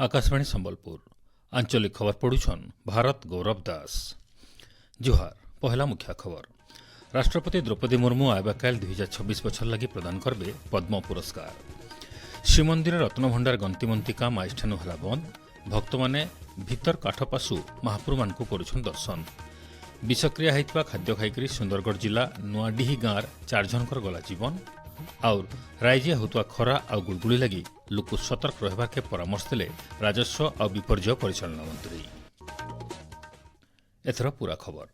आकाशवाणी संबलपुर आंचलिक खबर पढ़ुछन भारत गौरव दास। जुहार पहला मुख्य खबर। राष्ट्रपति द्रौपदी मुर्मू आयबा काल 2026 बछर लगी प्रदान करबे पद्म पुरस्कार। श्रीमंदिर रत्नभंडार गंतिमंती काम आइष्ठानु हला बंद। भक्त माने भीतर काठपासु महाप्रभु मानकु करुछन दर्शन। विषक्रिया होइतबा खाद्य खाइकरी सुंदरगढ़ जिला नुआडीही गांर 4 जनकर गला जीवन और राइजिया होतुआ खरा और गुड़गुड़ी लगी लोक सतर्क रहबार के परामर्श देले राजस्व और विपर्यय परिचालना मंत्री। एथर पूरा खबर।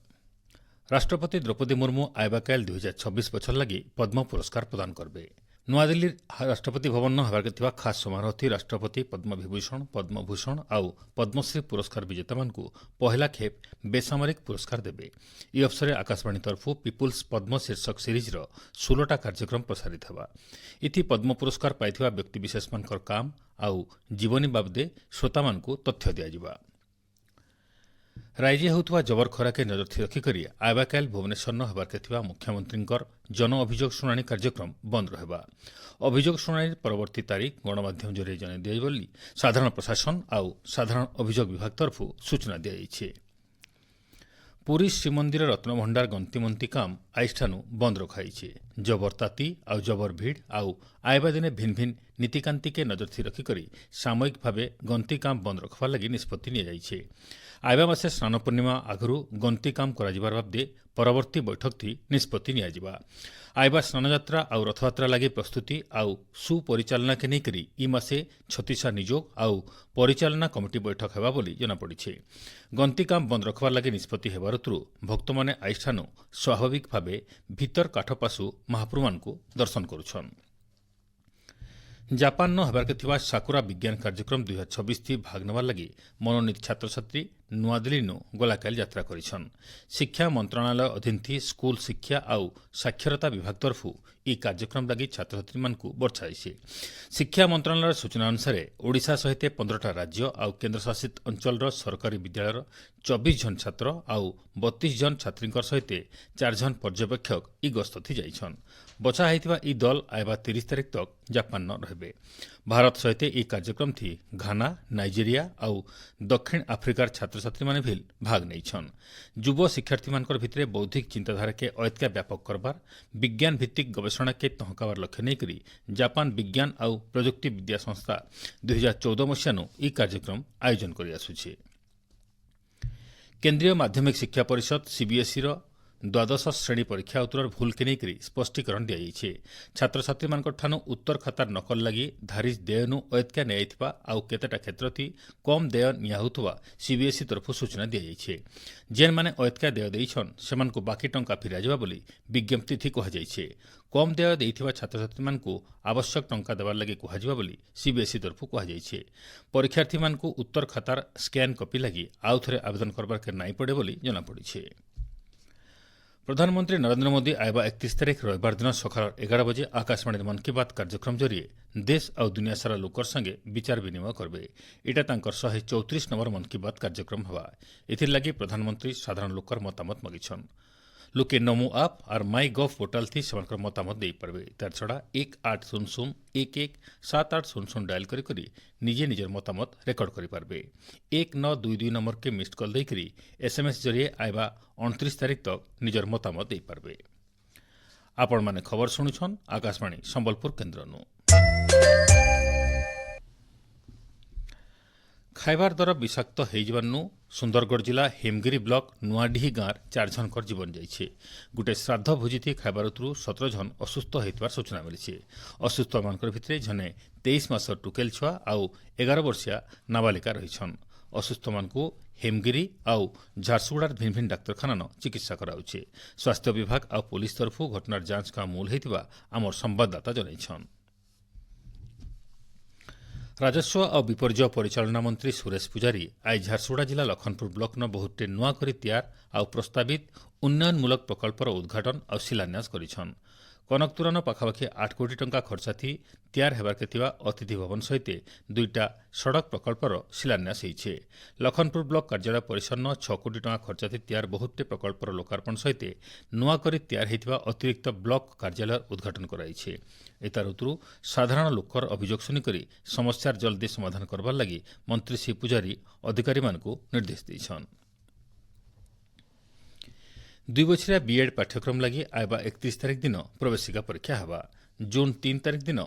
राष्ट्रपति द्रौपदी मुर्मू आयबा काल 2026 बछर लगी पद्म पुरस्कार प्रदान करबे। नुआदिल्ली राष्ट्रपति भवन होबार के खास समारोह थी राष्ट्रपति पद्म विभूषण पद्मभूषण और पद्मश्री पुरस्कार विजेता मानकु पहला खेप बेसामरिक पुरस्कार देबे। ई अवसर आकाशवाणी तरफु पीपुल्स पद्म शीर्षक सीरीज 16टा कार्यक्रम प्रसारित हेबा। इथि पद्म पुरस्कार पाइथिबा व्यक्तिविशेष मानकर काम आउ जीवनी बाबदे श्रोता मानकु तथ्य दियाजिबा। राइजिया होतुआ जबर खरा के नजर रखिकरी आयबा काल भुवनेश्वर होबार के थिबा मुख्यमंत्रींकर जन अभियोग शुणाणी कार्यक्रम बंद रहबा। अभियोग शुणाणी परवर्ती तारीख गणमाध्यम जरिए जनाई दिया बोली साधारण प्रशासन आउ साधारण अभियोग विभाग तरफु सूचना दिया जाइछे। पुरी श्रीमंदिर रत्नभंडार गंतिमंती काम आइष्ठानु बंद रखाइछे। जबर ताती आउ जबर भीड़ आउ आयबा दिने भिन्न भिन्न नीतिकांति के नजर रखिकरी सामयिक भावे गंती काम बंद रखबार लगी निष्पत्ति निया जाइछे। आयबा मासे स्नान पूर्णिमा आगु गंती काम कराजिबार बाबदे परवर्ती बैठक थी निष्पत्ति नियाजिबा। आयबा स्नानयात्रा आउ रथयात्रा लगी प्रस्तुति आउ सुपरिचालना के नेकरी ई मासे 36 निजोग आउ परिचालना कमिटी बैठक हेबा बोली जनापड़िछे। गंती काम बंद रखबार लगी निष्पत्ति हेबारु भक्त माने आइष्ठानु स्वाभाविक भावे भीतर काठपासु महाप्रभु मानकु दर्शन करुछन। जापान होबार के थिबा साकुरा विज्ञान कार्यक्रम 2026 थी भाग नेबार लगी मनोनीत छात्र छात्री नुआदिल्ली गलाकाल यात्रा करिछन। शिक्षा मंत्रणालय अधीन थी स्कूल शिक्षा आउ साक्षरता विभाग तरफु ई कार्यक्रम लगी छात्र छात्री मानकु बर्छाइछे। शिक्षा मंत्रणालय सूचना अनुसार ओडिशा सहित 15टा राज्य आउ केन्द्र शासित अंचल सरकारी विद्यालय 24 जन छात्र आउ 32 जन छात्री सहित 4 जन पर्यवेक्षक ई गस्त थी जाइछन। बछा होइतिबा ई दल आयबा 30 तारीख तक जापान रहबे। भारत सहित ई कार्यक्रम थी घाना नाइजेरिया आउ दक्षिण आफ्रिकार छात्र छात्री माने भी भाग नैछन। युव शिक्षार्थी मानकर भितरे बौद्धिक चिंताधारा के ऐतका व्यापक करबार विज्ञान भित्तिक गवेषणा के तहकाबार लक्ष्य नहीं करी जापान विज्ञान आउ प्रजुक्ति विद्या संस्था 2014 मसीहानु ई कार्यक्रम आयोजन करि आसुछे। केंद्रीय माध्यमिक शिक्षा परिषद सीबीएसई द्वादश श्रेणी परीक्षा उत्तर भूल के नहीं स्पष्टीकरण दी जाइए। छात्र छात्री मान उत्तर खातार नकल लगी धारिज देयनु ऐतका निया आउ केतेटा क्षेत्र थी कम देय नियाहुतवा सीबीएसई तरफ सूचना दी जाइए। जेन माने ऐतका देय देइछन सेमानकु बाकी टंका फिराजिबा बोली विज्ञप्ति थी कहुଯାଇଛି। कम देय देइथिबा छात्र छात्री मानकु आवश्यक टंका देवार लगी कहुजिबा बोली सीबीएसई तरफ कहुଯାଇଛି। परीक्षार्थी मानकु उत्तर खातार स्कैन कॉपी लगी आउ थरे आवेदन करबार के नाई पड़े बोली जना पड़िछे। प्रधानमंत्री नरेंद्र मोदी आयबा 31 तारीख रविवार दिन सकाल 11 बजे आकाशवाणी मन की बात कार्यक्रम जरिए देश और दुनिया सारा लोकर संगे विचार विनिमय करबे। इटा तांकर 134 नंबर मन की बात कार्यक्रम हवा। एथिर लगी प्रधानमंत्री साधारण लोकर मतामत मागिछन। लोके नमो आप और माई गव पोर्टाल थी सेमानकर मतामत देई परबे। तार छड़ा 1800117800 डायल करी करी निजे निजर मतामत रेकर्ड करि पारबे। 1922 नंबर के मिस्ड कॉल देई करी एसएमएस जरिए आयबा 29 तारीख तक निजर मतामत देई पारबे। आपण माने खबर सुनुछन आकाशवाणी संबलपुर केन्द्रनु। खाइबार द्वारा विषाक्त होइजबानु सुंदरगढ़ जिला हेमगिरी ब्लॉक नुआडीही गांर 4 जनकर जीवन जाइछे। गुटे श्राद्ध भोजी थी खाइबार 17 जन असुस्थ होइतबार सूचना मिलिछे। असुस्थ मानकर भितरे जने 23 मासर टुकेल छुआ आउ 11 वर्षिया नाबालिका रहिछन। असुस्थ मानकु हेमगिरी आउ झारसुगुड़ार भिन्न भिन्न डाक्तरखाना चिकित्सा कराउछे। स्वास्थ्य विभाग आउ पुलिस तरफु घटनार जांच का मूल होइतिबा आमर संवाददाता जनाइछन। राजस्व और विपर्यय परिचालना मंत्री सुरेश पुजारी आज झारसुगुड़ा जिला लखनपुर ब्लॉक न बहुते नुआ करी तैयार आउ प्रस्तावित उन्नयनमूलक प्रकल्पर उद्घाटन और शिलान्यास करिछन। କନକତୁରାନ ପାଖାପାଖି 8 କୋଟି ଟଙ୍କା ଖର୍ଚ୍ଚାଥି ତିଆରି ହେବାର୍କେ ଥିବା ଅତିଥି ଭବନ ସହିତ 2ଟା ସଡ଼କ ପ୍ରକଳ୍ପର ଶିଳାନ୍ୟାସ ହୋଇଛି। ଲଖନପୁର ବ୍ଲକ କାର୍ଯ୍ୟାଳୟ ପରିସନ୍ନ 6 କୋଟି ଟଙ୍କା ଖର୍ଚ୍ଚାଥି ତିଆରି ବହୁତଟି ପ୍ରକଳ୍ପର ଲୋକାର୍ପଣ ସହିତ ନୂଆ କରି ତିଆରି ହୋଇଥିବା ଅତିରିକ୍ତ ବ୍ଲକ କାର୍ଯ୍ୟାଳୟ ଉଦ୍ଘାଟନ କରାଯାଇଛି। ଏତା ଋତୁରୁ ସାଧାରଣ ଲୋକର ଅଭିଯୋଗ ଶୁଣିକରି ସମସ୍ୟାର ଜଲ୍ଦି ସମାଧାନ କରବାର ଲାଗି ମନ୍ତ୍ରୀ ଶ୍ରୀ ପୂଜାରୀ ଅଧିକାରୀମାନଙ୍କୁ ନିର୍ଦ୍ଦେଶ ଦେଇଛନ୍। 2 ବଛରିଆ ବିଏଡ୍ ପାଠ୍ୟକ୍ରମ ଲାଗି ଆଇବା 31 ତାରିଖ ଦିନ ପ୍ରବେଶିକା ପରୀକ୍ଷା ହେବା। ଜୁନ୍ 3 ତାରିଖ ଦିନ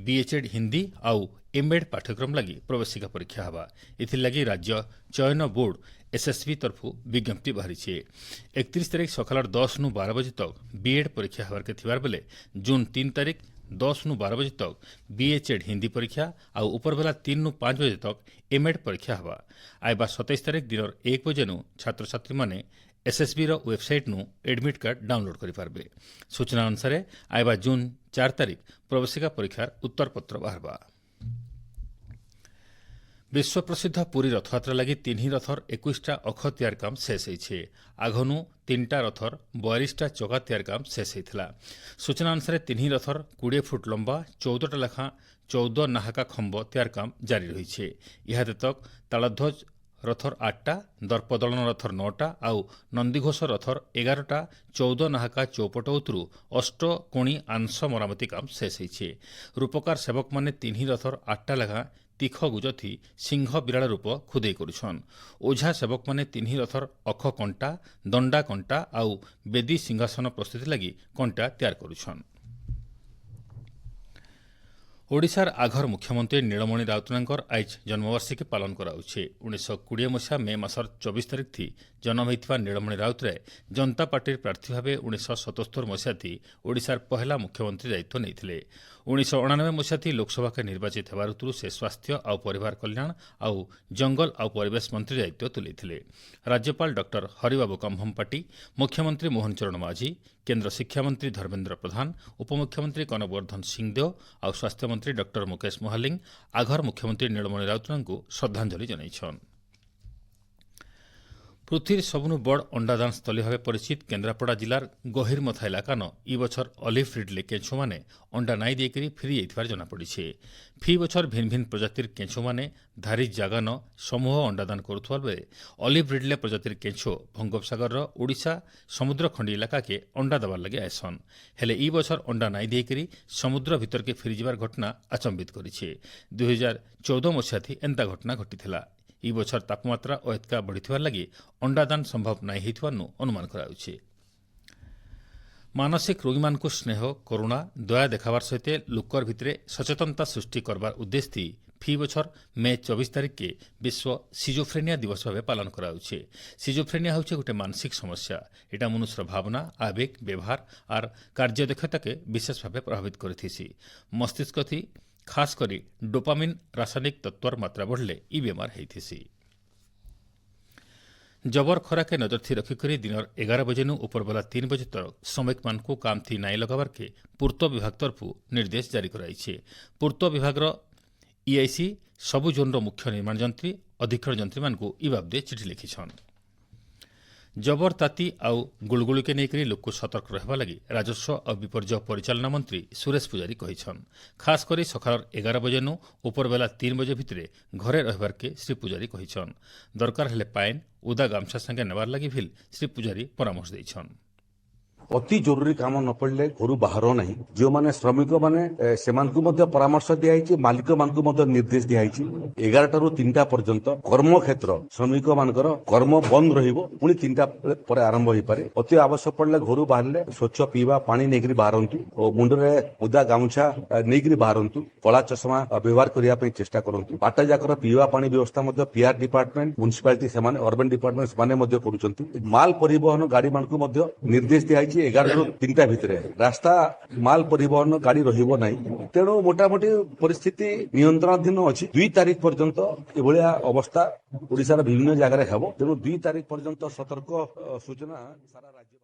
ବିଏଚ୍ଏଡ୍ ହିନ୍ଦୀ ଆଉ ଏମ୍ଏଡ୍ ପାଠ୍ୟକ୍ରମ ଲାଗି ପ୍ରବେଶିକା ପରୀକ୍ଷା ହେବା। ଏଥିଲାଗି ରାଜ୍ୟ ଚୟନ ବୋର୍ଡ ଏସ୍ଏସ୍ବି ତରଫୁ ବିଜ୍ଞପ୍ତି ବାହାରିଛି। 31 ତାରିଖ ସକାଳ 10 ନୁ 12 ବଜେ ତକ ବିଏଡ୍ ପରୀକ୍ଷା ହେବାର୍କେ ଥିବାର ବେଲେ ଜୁନ୍ 3 ତାରିଖ 10 ନୁ 12 ବଜେ ତକ ବିଏଚ୍ଏଡ୍ ହିନ୍ଦୀ ପରୀକ୍ଷା ଆଉ ଉପରବେଲା 3 ନୁ 5 ବଜେ ତକ ଏମ୍ଏଡ୍ ପରୀକ୍ଷା ହେବା। ଆଇବା 27 ତାରିଖ ଦିନର 1 ବଜେନୁ ଛାତ୍ରଛାତ୍ରୀମାନେ ଏସ୍ଏସ୍ବିର ୱେବସାଇଟ୍ନୁ ଏଡମିଟ୍ କାର୍ଡ ଡାଉନଲୋଡ୍ କରିପାରିବେ। ସୂଚନା ଅନୁସାରେ ଆଇବା ଜୁନ୍ 4 ତାରିଖ ପ୍ରବେଶିକା ପରୀକ୍ଷାର ଉତ୍ତରପତ୍ର ବାହାରବା। ବିଶ୍ୱପ୍ରସିଦ୍ଧ ପୁରୀ ରଥଯାତ୍ରା ଲାଗି 3 ରଥର 21ଟା ଅଖ ତିଆରି କାମ ଶେଷ ହୋଇଛି। ଆଘନୁ 3ଟା ରଥର 42ଟା ଚକା ତିଆରି କାମ ଶେଷ ହୋଇଥିଲା। ସୂଚନା ଅନୁସାରେ 3 ରଥର 20 ଫୁଟ ଲମ୍ବା 14ଟା ଲେଖାଁ 14 ନାହାକା ଖମ୍ବ ତିଆରି କାମ ଜାରି ରହିଛି। ଏହା ବ୍ୟତୀତ ତାଳଧ୍ୱଜ ରଥର 8ଟା, ଦର୍ପଦଳନ ରଥର 9ଟା ଆଉ ନନ୍ଦିଘୋଷ ରଥର 11ଟା 14 ନାହାକା ଚୌପଟ ଉତରୁ ଅଷ୍ଟକୋଣି ଆଂଶ ମରାମତି କାମ ଶେଷ ହୋଇଛି। ରୂପକାର ସେବକମାନେ 3 ରଥର 8ଟା ଲେଖାଁ ତୀଖ ଗୁଜଥି ସିଂହ ବିରାଳ ରୂପ ଖୁଦେଇ କରୁଛନ୍। ଓଝା ସେବକମାନେ 3 ରଥର ଅଖ କଣ୍ଟା, ଦଣ୍ଡା କଣ୍ଟା ଆଉ ବେଦୀ ସିଂହାସନ ପ୍ରସ୍ତୁତି ଲାଗି କଣ୍ଟା ତିଆରି କରୁଛନ୍। ଓଡ଼ିଶାର ଆଘର ମୁଖ୍ୟମନ୍ତ୍ରୀ ନୀଳମଣି ରାଉତରାୟଙ୍କର ଆଇଜ ଜନ୍ମବାର୍ଷିକୀ ପାଳନ କରାଯାଉଛି। 1920 ମସିହା ମେ ମାସର 24 ତାରିଖଥି ଜନ୍ମ ହୋଇଥିବା ନୀଳମଣି ରାଉତରାୟ ଜନତା ପାର୍ଟିର ପ୍ରାର୍ଥୀ ଭାବେ 1977 ମସିହାଥି ଓଡ଼ିଶାର ପହିଲା ମୁଖ୍ୟମନ୍ତ୍ରୀ ଦାୟିତ୍ୱ ନେଇଥିଲେ। 1999 ମସିହାଥି ଲୋକସଭାକେ ନିର୍ବାଚିତ ହେବା ଋତୁରୁ ସେ ସ୍ୱାସ୍ଥ୍ୟ ଆଉ ପରିବାର କଲ୍ୟାଣ ଆଉ ଜଙ୍ଗଲ ଆଉ ପରିବେଶ ମନ୍ତ୍ରୀ ଦାୟିତ୍ୱ ତୁଲେଇଥିଲେ। ରାଜ୍ୟପାଳ ଡକ୍ଟର ହରିବାବୁ କମ୍ଭମପାଟି, ମୁଖ୍ୟମନ୍ତ୍ରୀ ମୋହନ ଚରଣ ମାଝୀ, କେନ୍ଦ୍ର ଶିକ୍ଷାମନ୍ତ୍ରୀ ଧର୍ମେନ୍ଦ୍ର ପ୍ରଧାନ, ଉପମୁଖ୍ୟମନ୍ତ୍ରୀ କନକବର୍ଦ୍ଧନ ସିଂଦେଓ ଆଉ ସ୍ୱାସ୍ଥ୍ୟମନ୍ତ୍ରୀ ଡକ୍ଟର ମୁକେଶ ମହାଲିଂ ଆଘର ମୁଖ୍ୟମନ୍ତ୍ରୀ ନୀଳମଣି ରାଉତରାୟଙ୍କୁ ଶ୍ରଦ୍ଧାଞ୍ଜଳି ଜଣାଇଛନ୍। ପୃଥିବୀର ସବୁଠୁ ବଡ଼ ଅଣ୍ଡାଦାନ ସ୍ଥଳୀ ଭାବେ ପରିଚିତ କେନ୍ଦ୍ରାପଡ଼ା ଜିଲ୍ଲାର ଗହିରମଥା ଇଲାକାନ ଇ ବছর ଅଲିଭ୍ ରିଡ୍ଲେ କେଞ୍ଚୁମାନେ ଅଣ୍ଡା ନାଇ ଦେଇକରି ଫେରି ଯାଇଥିବାର ଜଣାପଡ଼ିছে। ଫି ବছର ଭିନ୍ନ ଭିନ୍ନ ପ୍ରଜାତିର କେଞ୍ଚୁମାନେ ଧାରି ଜାଗାନ ସମୂହ ଅଣ୍ଡାଦାନ କରୁଥିବା ବେଳେ ଅଲିଭ୍ ରିଡ୍ଲେ ପ୍ରଜାତିର କେଞ୍ଚୁ ବଙ୍ଗୋପସାଗରର ଓଡ଼ିଶା ସମୁଦ୍ରଖଣ୍ଡି ଇଲାକାକେ ଅଣ୍ଡା ଦେବାର ଲାଗି ଆଏସନ୍। ହେଲେ ଇ ବছର ଅଣ୍ଡା ନାଇ ଦେଇକରି ସମୁଦ୍ର ଭିତରକେ ଫେରିଯିବାର ଘଟଣା ଆଚମ୍ବିତ କରିছে। 2014 ମସିହାଥି ଏନ୍ତା ଘଟଣା ଘଟିଥିଲା। ଇ ବছର ତାପମାତ୍ରା ଅହେତକା ବଢ଼ିଥିବାର ଲାଗି ଅଣ୍ଡାଦାନ ସମ୍ଭବ ନାଇଁ ହୋଇଥିବାରୁ ଅନୁମାନ କରାଯାଉଛି। ମାନସିକ ରୋଗୀମାନଙ୍କୁ ସ୍ନେହ, କରୁଣା, ଦୟା ଦେଖାବାର ସହିତ ଲୋକର ଭିତରେ ସଚେତନତା ସୃଷ୍ଟି କରବାର ଉଦ୍ଦେଶ୍ୟ ଫି ବছର ମେ 24 ତାରିଖକେ ବିଶ୍ୱ ସିଜୋଫ୍ରେନିଆ ଦିବସ ଭାବେ ପାଳନ କରାଯାଉଛି। ସିଜୋଫ୍ରେନିଆ ହେଉଛି ଗୋଟେ ମାନସିକ ସମସ୍ୟା। এটা মনুষ্যর ভাবনা, আবেগ, ব্যবহার আর কার্যদক্ষতাকে বিশেষ ভাবে প্রভাবিত করিথিসি। মস্তিষ্কথি খাস করে ডোপামিন রাসায়নিক তত্ত্বর মাত্রা বঢ়লে ই বেমার হইথিসি। जबर खराके नजर थी रखिकरी दिनर 11 बजेनु उपरबेला 3 बजे तक श्रमिक मानकु काम थी नाई लगाबार के पूर्त विभाग तरफु निर्देश जारी कराइछे। पूर्त विभागर ईआईसी सबु जोनर मुख्य निर्माण जंत्री, अधीक्षण जंत्री मानकु इ बाबदे चिठी लिखिछन। जबर ताती आउ गुलगुलिके नेकरी लोक सतर्क रहबा लगी राजस्व और विपर्यय परिचालना मंत्री सुरेश पुजारी कहिछन। खास करी सकाळ 11 बजेनु उपरबेला 3 बजे भितरे घरे रहबार के श्री पुजारी कहिछन। दरकार हेले पाइन उदा गामछा संगे नेबार लगी भी श्री पुजारी परामर्श दैछन। अति जरूरी काम न पड़ले घर बाहर नहीं। जो माने श्रमिक माने सेमानकु मध्य परामर्श दिया मालिक मानकु मध्य निर्देश दिया 11टा रु 3टा पर्यंत कर्म क्षेत्र श्रमिक मानकर कर्म बंद रहिबो। पुणी 3टा पर आरंभ होई पारे। अति आवश्यक पड़ले घर बाहरले स्वच्छ पीवा पानी नेकरी बाहरंतु और मुंडरे उदा गामछा नेकरी बाहरंतु। कला चश्मा व्यवहार करिया पे चेष्टा करंतु। बाटा जाकर पीवा पानी व्यवस्था मध्य पीआर डिपार्टमेंट, म्युनिसिपालिटी सेमाने अर्बन डिपार्टमेंट सेमाने मध्य करूचंती। माल परिवहन गाड़ी मानकु मध्य निर्देश दिया 11 ରୁ 3ଟା ଭିତରେ ରାସ୍ତା ମାଲ ପରିବହନ ଗାଡି ରହିବ ନାହିଁ। ତେଣୁ ମୋଟାମୋଟି ପରିସ୍ଥିତି ନିୟନ୍ତ୍ରଣାଧୀନ ଅଛି। 2 ତାରିଖ ପର୍ଯ୍ୟନ୍ତ ଏଭଳିଆ ଅବସ୍ଥା ଓଡ଼ିଶାର ବିଭିନ୍ନ ଜାଗାରେ ହେବ। ତେଣୁ 2 ତାରିଖ ପର୍ଯ୍ୟନ୍ତ ସତର୍କ ସୂଚନା ସାରା ରାଜ୍ୟ।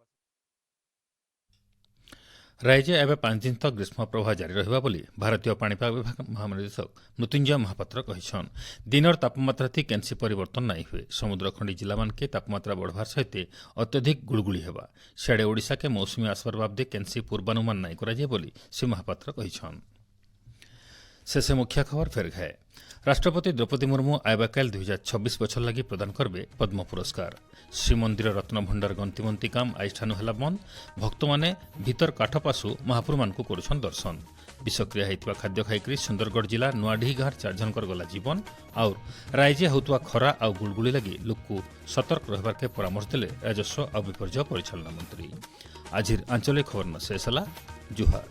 ରାଜ୍ୟ ଏବେ 5 ଦିନ ତକ ଗ୍ରୀଷ୍ମ ପ୍ରବାହ ଜାରି ରହିବା ବୋଲି ଭାରତୀୟ ପାଣିପାଗ ବିଭାଗ ମହାନିର୍ଦ୍ଦେଶକ ମୃତ୍ୟୁଞ୍ଜୟ ମହାପାତ୍ର କହିଛନ୍ତି। ଦିନର ତାପମାତ୍ରା କେନ୍ସି ପରିବର୍ତ୍ତନ ନାଇଁ ହୁଏ। ସମୁଦ୍ର ଖଣ୍ଡି ଜିଲ୍ଲାମାନକେ ତାପମାତ୍ରା ବଢ଼ବାର ସହିତ ଅତ୍ୟଧିକ ଗୁଳଗୁଳି ହେବା। ସିଆଡ଼େ ଓଡ଼ିଶାକେ ମୌସୁମୀ ଆସିବାର ବାବଦେ କେନ୍ସି ପୂର୍ବାନୁମାନ ନାଇଁ କରାଯାଏ ବୋଲି ଶ୍ରୀ ମହାପାତ୍ର କହିଛନ୍ତି। शेषे मुख्य खबर फेर घाए राष्ट्रपति द्रौपदी मुर्मू आयबाकाल 2026 बछर लगी प्रदान करबे पद्म पुरस्कार। श्रीमंदिर रत्नभंडार गंतिमंती काम आईठानु हेला बंद। भक्त माने भीतर काठपासु महापुर मानकु करुछन दर्शन। विषक्रिया होइतिबा खाद्य खाइकरी सुंदरगढ़ जिला नुआढी घाट 4 जनकर गला जीवन। और राज्य होतुवा खरा आ गुलगुली लगी लोककु सतर्क रहबार के परामर्श देले राजस्व और विपर्यय परिचालना मंत्री। आजिर आंचलिक खबर न शेष हला। जुहार।